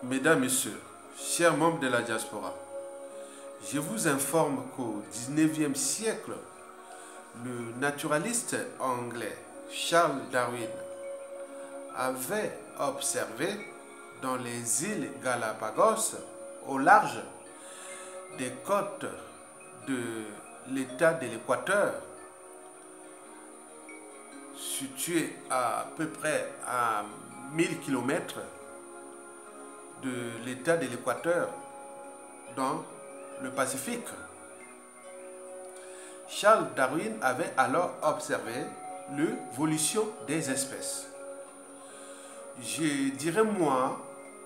Mesdames, Messieurs, chers membres de la diaspora, je vous informe qu'au XIXe siècle, le naturaliste anglais Charles Darwin avait observé dans les îles Galapagos, au large des côtes de l'état de l'Équateur, situé à peu près à 1000 km de l'état de l'Équateur dans le Pacifique. Charles Darwin avait alors observé l'évolution des espèces. Je dirais moi